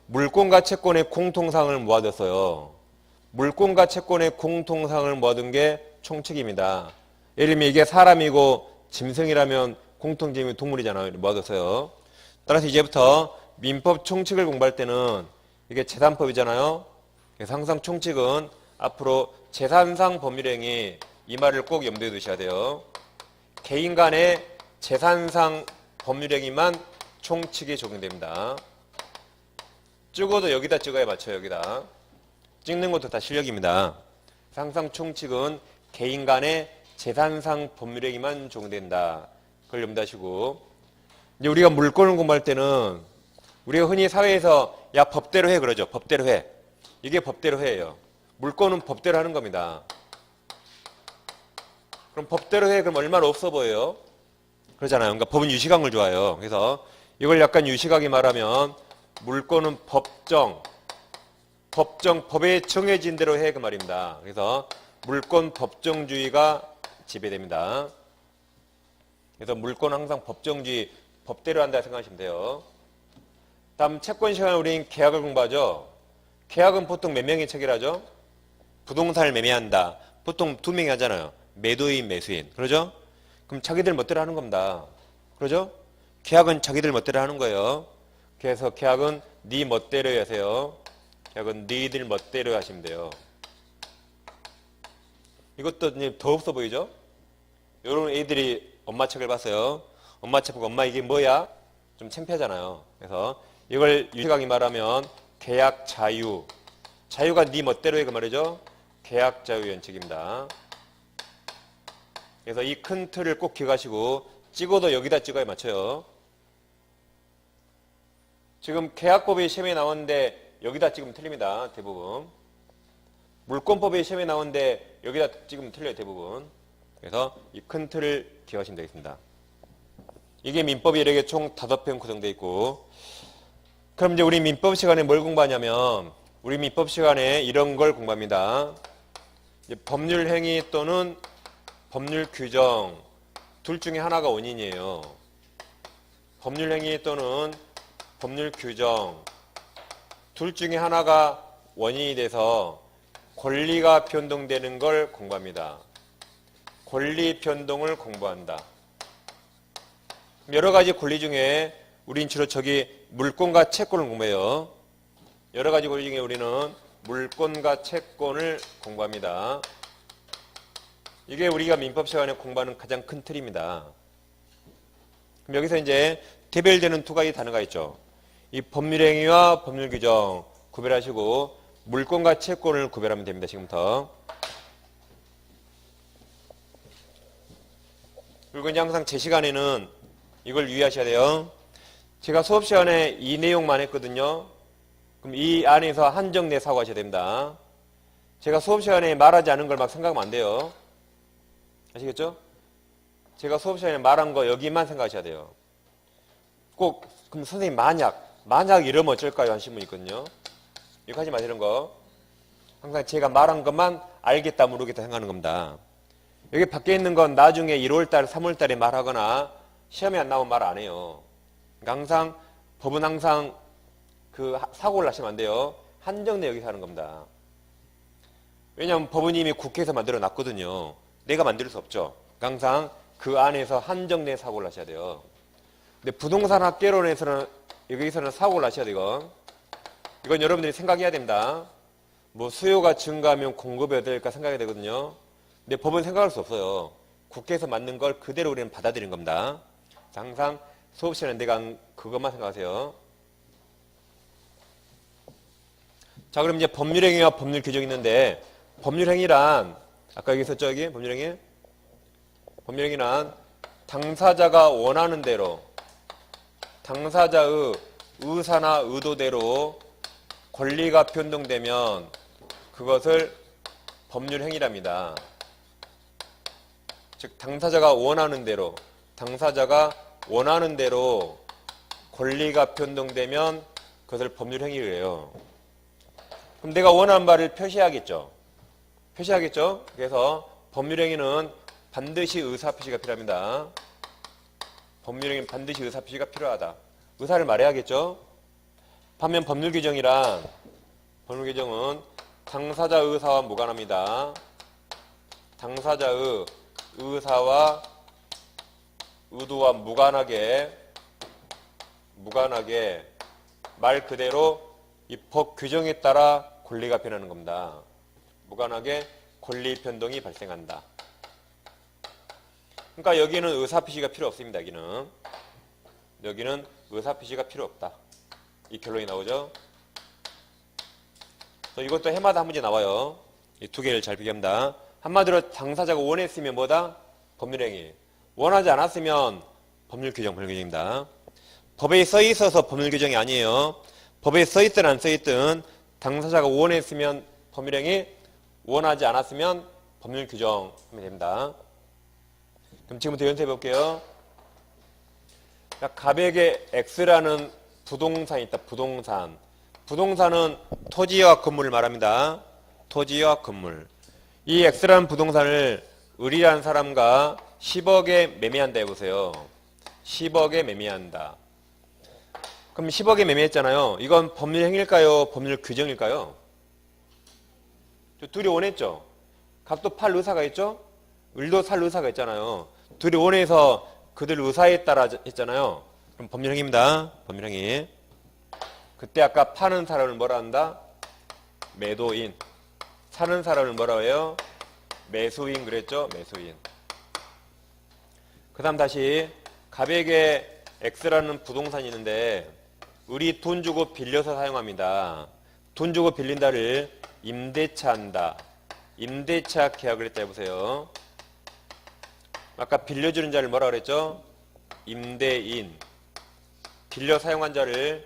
물권과 채권의 공통사항을 모아뒀어요. 물권과 채권의 공통사항을 모아둔 게 총칙입니다. 예를 들면 이게 사람이고 짐승이라면 공통점이 동물이잖아요. 모아뒀어요. 따라서 이제부터 민법 총칙을 공부할 때는 이게 재산법이잖아요. 그래서 항상 총칙은 앞으로 재산상 법률행위, 이 말을 꼭 염두에 두셔야 돼요. 개인 간의 재산상 법률행위만 총칙이 적용됩니다. 찍어도 여기다 찍어야 맞춰요. 여기다. 찍는 것도 다 실력입니다. 항상 총칙은 개인 간의 재산상 법률행위만 적용된다. 그걸 염두하시고, 이제 우리가 물권을 공부할 때는 우리가 흔히 사회에서 야 법대로 해 그러죠. 법대로 해. 이게 법대로 해예요. 물권은 법대로 하는 겁니다. 그럼 법대로 해 그럼 얼마나 없어 보여요? 그러잖아요. 그러니까 법은 유식한 걸 좋아해요. 그래서 이걸 약간 유식하게 말하면 물권은 법에 정해진 대로 해 그 말입니다. 그래서 물권 법정주의가 지배됩니다. 그래서 물권은 항상 법정주의, 법대로 한다 생각하시면 돼요. 다음 채권 시간에 우리는 계약을 공부하죠. 계약은 보통 몇 명이 체결하죠? 부동산을 매매한다. 보통 2명이 하잖아요. 매도인, 매수인. 그러죠? 그럼 자기들 멋대로 하는 겁니다. 그러죠? 계약은 자기들 멋대로 하는 거예요. 그래서 계약은 네 멋대로 하세요. 계약은 니들 멋대로 하시면 돼요. 이것도 더 없어 보이죠? 이런 애들이 엄마 책을 봤어요. 엄마 책 보고 엄마 이게 뭐야? 좀 창피하잖아요. 그래서 이걸 유식하게 말하면 계약 자유. 자유가 네 멋대로 해 그 말이죠. 계약 자유 원칙입니다. 그래서 이 큰 틀을 꼭 기억하시고 찍어도 여기다 찍어야 맞춰요. 지금 계약법이 시험에 나오는데 여기다 찍으면 틀립니다. 대부분. 물권법이 시험에 나오는데 여기다 찍으면 틀려요. 대부분. 그래서 이 큰 틀을 기억하시면 되겠습니다. 이게 민법이 이렇게 총 5편 구성되어 있고, 그럼 이제 우리 민법 시간에 뭘 공부하냐면 우리 민법 시간에 이런 걸 공부합니다. 이제 법률 행위 또는 법률 규정 둘 중에 하나가 원인이에요. 법률 행위 또는 법률 규정 둘 중에 하나가 원인이 돼서 권리가 변동되는 걸 공부합니다. 권리 변동을 공부한다. 여러 가지 권리 중에 우린 주로 물권과 채권을 공부해요. 여러 가지 권리 중에 우리는 물권과 채권을 공부합니다. 이게 우리가 민법 시간에 공부하는 가장 큰 틀입니다. 그럼 여기서 이제 대별되는 두 가지 단어가 있죠. 이 법률행위와 법률규정 구별하시고 물권과 채권을 구별하면 됩니다. 지금부터. 그리고 이제 항상 제 시간에는 이걸 유의하셔야 돼요. 제가 수업 시간에 이 내용만 했거든요. 그럼 이 안에서 한정돼 사고하셔야 됩니다. 제가 수업 시간에 말하지 않은 걸 막 생각하면 안 돼요. 아시겠죠? 제가 수업 시간에 말한 거 여기만 생각하셔야 돼요. 꼭 그럼 선생님 만약 이러면 어쩔까요? 하신 분 있거든요. 이거 하지 마세요. 이런 거. 항상 제가 말한 것만 알겠다 모르겠다 생각하는 겁니다. 여기 밖에 있는 건 나중에 1월달 3월달에 말하거나 시험에 안 나오면 말 안 해요. 그러니까 항상 법은 항상 그 사고를 하시면 안 돼요. 한정돼 여기서 하는 겁니다. 왜냐하면 법은 이미 국회에서 만들어 놨거든요. 내가 만들 수 없죠. 그러니까 항상 그 안에서 한정된 사고를 하셔야 돼요. 근데 부동산 학개론에서는 여기서는 사고를 하셔야 돼요. 이건 여러분들이 생각해야 됩니다. 뭐 수요가 증가하면 공급이 어떨까 생각해야 되거든요. 근데 법은 생각할 수 없어요. 국회에서 만든 걸 그대로 우리는 받아들이는 겁니다. 항상 수업 시간에 내가 그것만 생각하세요. 자, 그럼 이제 법률행위와 법률규정이 있는데 법률행위란 아까 여기 있었죠, 여기 법률행위? 법률행위란 당사자가 원하는 대로 당사자의 의사나 의도대로 권리가 변동되면 그것을 법률행위랍니다. 즉 당사자가 원하는 대로 권리가 변동되면 그것을 법률행위를 해요. 그럼 내가 원하는 바를 표시하겠죠. 그래서 법률행위는 반드시 의사표시가 필요합니다. 법률행위는 반드시 의사표시가 필요하다. 의사를 말해야겠죠. 반면 법률 규정이란 법률 규정은 당사자 의사와 무관합니다. 당사자의 의사와 의도와 무관하게 말 그대로 이 법 규정에 따라 권리가 변하는 겁니다. 무관하게 권리 변동이 발생한다. 그러니까 여기는 의사표시가 필요 없습니다. 여기는 의사표시가 필요 없다. 이 결론이 나오죠. 이것도 해마다 한 문제 나와요. 이 두 개를 잘 비교합니다. 한마디로 당사자가 원했으면 뭐다? 법률행위. 원하지 않았으면 법률규정, 법률규정입니다. 법에 써 있어서 법률규정이 아니에요. 법에 써 있든 안 써 있든 당사자가 원했으면 법률행위, 원하지 않았으면 법률규정 하면 됩니다. 그럼 지금부터 연습해 볼게요. 가백에 X라는 부동산이 있다. 부동산. 부동산은 토지와 건물을 말합니다. 토지와 건물. 이 X라는 부동산을 을이라는 사람과 10억에 매매한다 해보세요. 10억에 매매한다. 그럼 10억에 매매했잖아요. 이건 법률 행위일까요? 법률 규정일까요? 둘이 원했죠? 값도 팔 의사가 있죠? 을도 살 의사가 있잖아요. 둘이 원해서 그들 의사에 따라 했잖아요. 그럼 법률 행위입니다. 법률 행위. 그때 아까 파는 사람을 뭐라 한다? 매도인. 사는 사람을 뭐라고 해요? 매수인 그랬죠? 매수인. 그 다음 다시 가백에 X라는 부동산이 있는데 을이 돈 주고 빌려서 사용합니다. 돈 주고 빌린다를 임대차 한다. 임대차 계약을 했다 해보세요. 아까 빌려주는 자를 뭐라 그랬죠? 임대인. 빌려 사용한 자를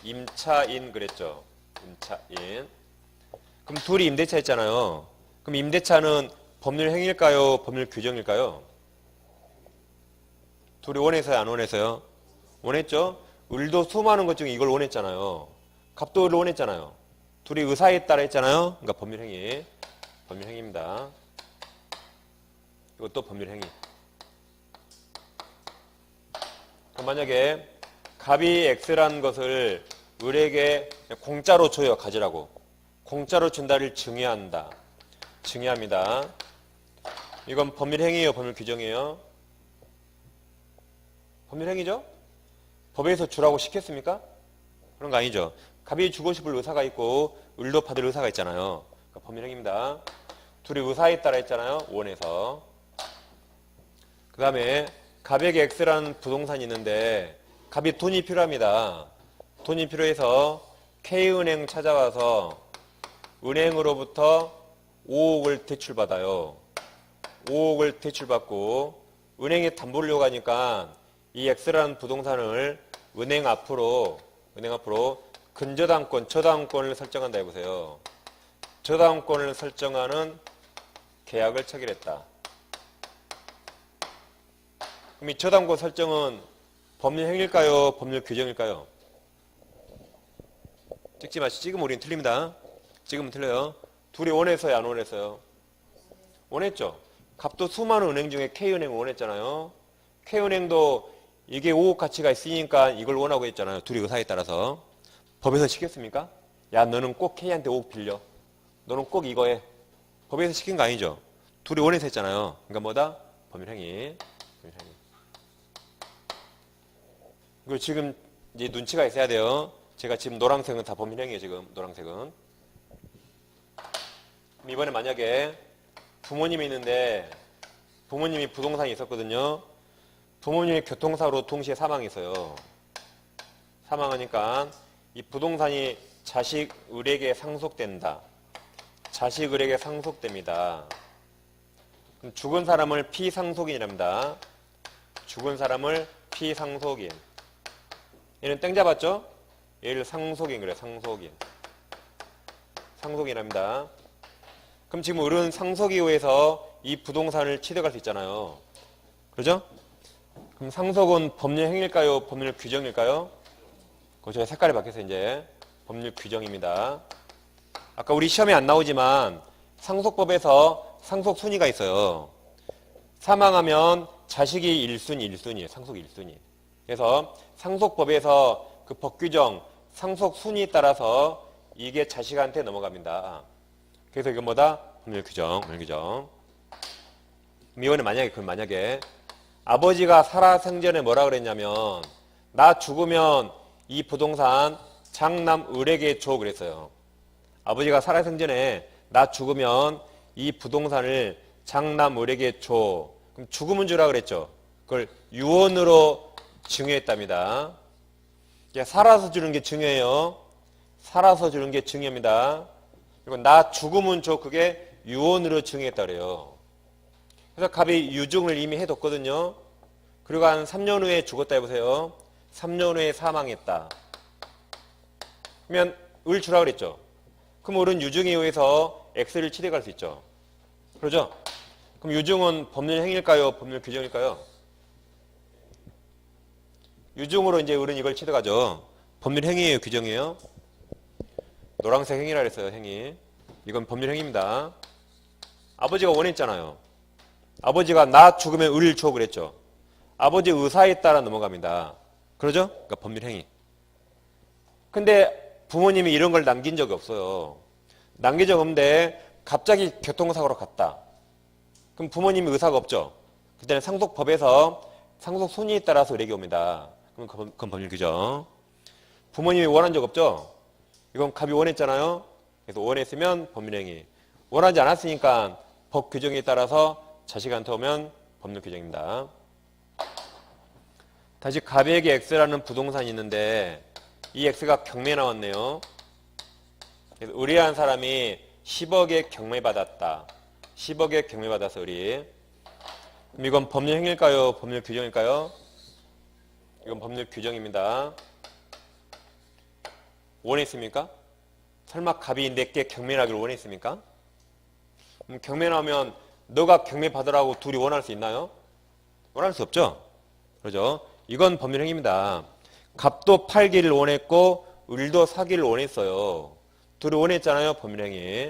임차인 그랬죠. 임차인. 그럼 둘이 임대차 했잖아요. 그럼 임대차는 법률 행위일까요? 법률 규정일까요? 둘이 원해서요? 안 원해서요? 원했죠? 을도 수많은 것 중에 이걸 원했잖아요. 값도 을을 원했잖아요. 둘이 의사에 따라 했잖아요. 그러니까 법률 행위. 법률 행위입니다. 이것도 법률 행위. 그럼 만약에 갑이 X라는 것을 을에게 공짜로 줘요. 가지라고. 공짜로 준다를 증여한다. 증여합니다. 이건 법률 행위예요? 법률 규정이에요? 법률 행위죠? 법에서 주라고 시켰습니까? 그런 거 아니죠. 갑이 주고 싶을 의사가 있고 을도 받을 의사가 있잖아요. 그러니까 법률 행위입니다. 둘이 의사에 따라 했잖아요. 원해서. 그 다음에 갑에게 X라는 부동산이 있는데 갑이 돈이 필요합니다. 돈이 필요해서 K은행 찾아와서 은행으로부터 5억을 대출받아요. 5억을 대출받고 은행에 담보를 요구하니까 이 X라는 부동산을 은행 앞으로 근저당권, 저당권을 설정한다 해보세요. 저당권을 설정하는 계약을 체결했다. 그럼 이 저당권 설정은 법률 행위일까요? 법률 규정일까요? 찍지 마시죠. 찍으면 우리는 틀립니다. 찍으면 틀려요. 둘이 원해서요? 안 원해서요? 원했죠. 값도 수많은 은행 중에 K은행을 원했잖아요. K은행도 이게 5억 가치가 있으니까 이걸 원하고 했잖아요. 둘이 의사에 따라서. 법에서 시켰습니까? 야, 너는 꼭 K한테 5억 빌려. 너는 꼭 이거 해. 법에서 시킨 거 아니죠. 둘이 원해서 했잖아요. 그러니까 뭐다? 법률 행위. 법률 행위. 그리고 지금 이제 눈치가 있어야 돼요. 제가 지금 노란색은 다 법률 행위예요. 지금 노란색은. 이번에 만약에 부모님이 있는데 부모님이 부동산이 있었거든요. 부모님이 교통사고로 동시에 사망했어요. 사망하니까 이 부동산이 자식 을에게 상속된다. 자식 을에게 상속됩니다. 그럼 죽은 사람을 피상속인이랍니다. 죽은 사람을 피상속인. 얘는 땡 잡았죠? 얘를 상속인 그래요. 상속인. 상속인이랍니다. 그럼 지금 을은 상속에 의해서 이 부동산을 취득할 수 있잖아요. 그러죠? 그럼 상속은 법률 행위일까요? 법률 규정일까요? 그거 색깔이 바뀌어서 이제 법률 규정입니다. 아까 우리 시험에 안 나오지만 상속법에서 상속 순위가 있어요. 사망하면 자식이 1순위, 1순위예요. 상속 1순위. 그래서 상속법에서 그 법규정 상속 순위에 따라서 이게 자식한테 넘어갑니다. 그래서 이건 뭐다? 법률 규정. 이번에 만약에 아버지가 살아생전에 뭐라 그랬냐면 나 죽으면 이 부동산 장남을에게 줘 그랬어요. 아버지가 살아생전에 나 죽으면 이 부동산을 장남을에게 줘. 그럼 죽으면 주라 그랬죠. 그걸 유언으로 증여했답니다. 살아서 주는 게 중요해요. 살아서 주는 게 중요합니다. 그리고 나 죽으면 줘. 그게 유언으로 증여했다 그래요. 그래서 갑이 유증을 이미 해뒀거든요. 그리고 한 3년 후에 죽었다 해보세요. 3년 후에 사망했다. 그러면 을 주라 그랬죠. 그럼 을은 유증에 의해서 X를 취득할 수 있죠. 그러죠? 그럼 유증은 법률 행위일까요? 법률 규정일까요? 유증으로 이제 을은 이걸 취득하죠. 법률 행위예요, 규정이에요? 노란색 행위라 그랬어요, 행위. 이건 법률 행위입니다. 아버지가 원했잖아요. 아버지가 나 죽으면 을을 줘 그랬죠. 아버지 의사에 따라 넘어갑니다. 그러죠? 그러니까 법률 행위. 근데 부모님이 이런 걸 남긴 적이 없어요. 남긴 적 없는데 갑자기 교통사고로 갔다. 그럼 부모님이 의사가 없죠. 그때는 상속법에서 상속 순위에 따라서 을에게 옵니다. 그건 법률 규정. 부모님이 원한 적 없죠. 이건 갑이 원했잖아요. 그래서 원했으면 법률 행위. 원하지 않았으니까 법 규정에 따라서 자식한테 오면 법률 규정입니다. 다시 갑에게 X라는 부동산이 있는데 이 X가 경매 나왔네요. 그래서 의뢰한 사람이 10억에 경매받았다. 10억에 경매받아서 의뢰. 그럼 이건 법률 행위일까요? 법률 규정일까요? 이건 법률 규정입니다. 원했습니까? 설마 갑이 내게 경매하기를 원했습니까? 그럼 경매 나오면 너가 경매 받으라고 둘이 원할 수 있나요? 원할 수 없죠? 그러죠? 이건 법률 행위입니다. 갑도 팔기를 원했고 을도 사기를 원했어요. 둘이 원했잖아요. 법률 행위.